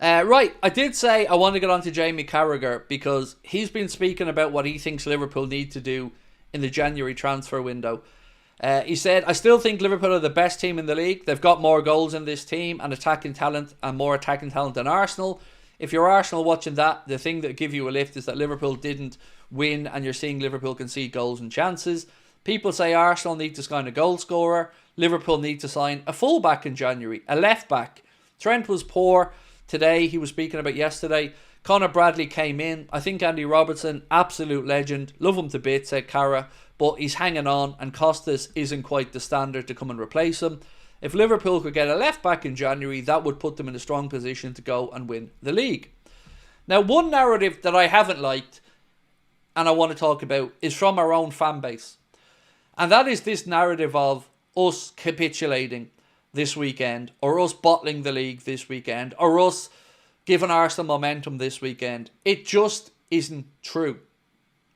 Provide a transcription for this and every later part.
Right, I did say I want to get on to Jamie Carragher because he's been speaking about what he thinks Liverpool need to do in the January transfer window. He said, I still think Liverpool are the best team in the league. They've got more goals in this team and attacking talent and more attacking talent than Arsenal. If you're Arsenal watching that, the thing that will give you a lift is that Liverpool didn't win and you're seeing Liverpool concede goals and chances. People say Arsenal need to sign a goal scorer. Liverpool need to sign a full-back in January, a left-back. Trent was poor today. He was speaking about yesterday. Conor Bradley came in. I think Andy Robertson, absolute legend. Love him to bits, said Cara, but he's hanging on and Costas isn't quite the standard to come and replace him. If Liverpool could get a left-back in January, that would put them in a strong position to go and win the league. Now, one narrative that I haven't liked and I want to talk about is from our own fan base. And that is this narrative of us capitulating this weekend, or us bottling the league this weekend, or us giving Arsenal momentum this weekend. It just isn't true.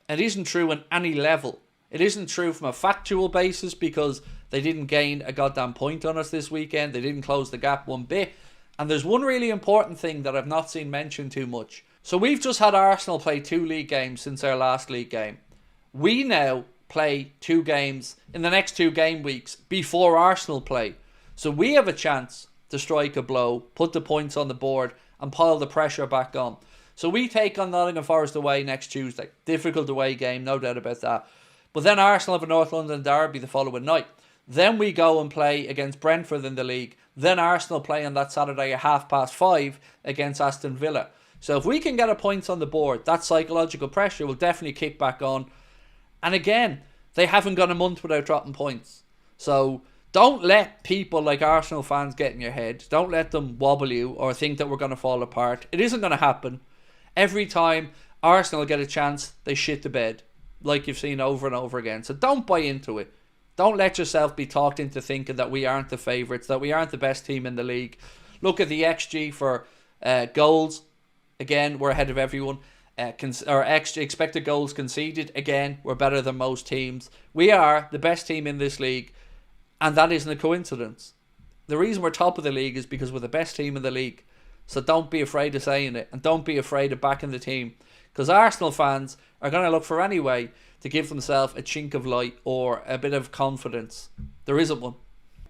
It isn't true on any level. It isn't true from a factual basis because they didn't gain a goddamn point on us this weekend. They didn't close the gap one bit. And there's one really important thing that I've not seen mentioned too much. So we've just had Arsenal play 2 league games since our last league game. We now play 2 games in the next 2 game weeks before Arsenal play. So we have a chance to strike a blow, put the points on the board and pile the pressure back on. So we take on Nottingham Forest away next Tuesday. Difficult away game, no doubt about that. But then Arsenal have a North London derby the following night. Then we go and play against Brentford in the league. Then Arsenal play on that Saturday at 5:30 against Aston Villa. So if we can get a point on the board, that psychological pressure will definitely kick back on. And again, they haven't gone a month without dropping points. So don't let people like Arsenal fans get in your head. Don't let them wobble you or think that we're going to fall apart. It isn't going to happen. Every time Arsenal get a chance, they shit the bed, like you've seen over and over again. So don't buy into it. Don't let yourself be talked into thinking that we aren't the favourites, that we aren't the best team in the league. Look at the XG for goals. Again, we're ahead of everyone. Expected goals conceded. Again, we're better than most teams. We are the best team in this league, and that isn't a coincidence. The reason we're top of the league is because we're the best team in the league. So don't be afraid of saying it, and don't be afraid of backing the team, because Arsenal fans are going to look for any way to give themselves a chink of light or a bit of confidence. There isn't one.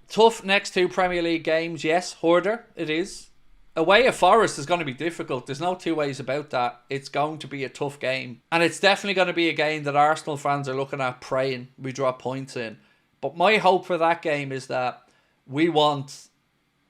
Tough next 2 Premier League games, yes. Hoarder, it is. Away at Forest is going to be difficult. There's no 2 ways about that. It's going to be a tough game. And it's definitely going to be a game that Arsenal fans are looking at praying we drop points in. But my hope for that game is that we want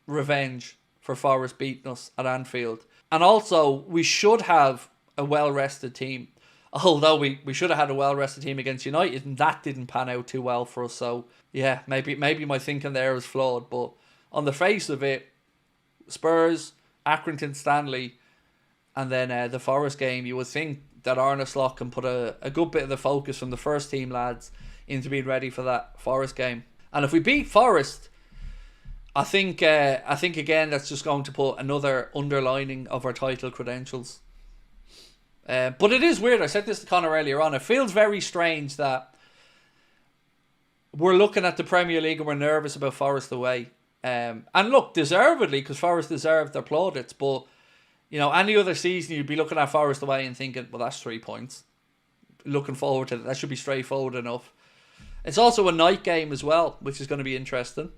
revenge for Forest beating us at Anfield. And also, we should have a well-rested team. Although we should have had a well-rested team against United, and that didn't pan out too well for us. So, yeah, maybe my thinking there was flawed. But on the face of it, Spurs, Accrington Stanley, and then the Forest game, you would think that Arne Slot can put a good bit of the focus from the first team lads into being ready for that Forest game. And if we beat Forest, I think again that's just going to put another underlining of our title credentials. But it is weird. I said this to Connor earlier on. It feels very strange that we're looking at the Premier League and we're nervous about Forest away. And look, deservedly, because Forest deserved their plaudits. But you know, any other season you'd be looking at Forest away and thinking, well, that's 3 points. Looking forward to that. That should be straightforward enough. It's also a night game as well, which is going to be interesting.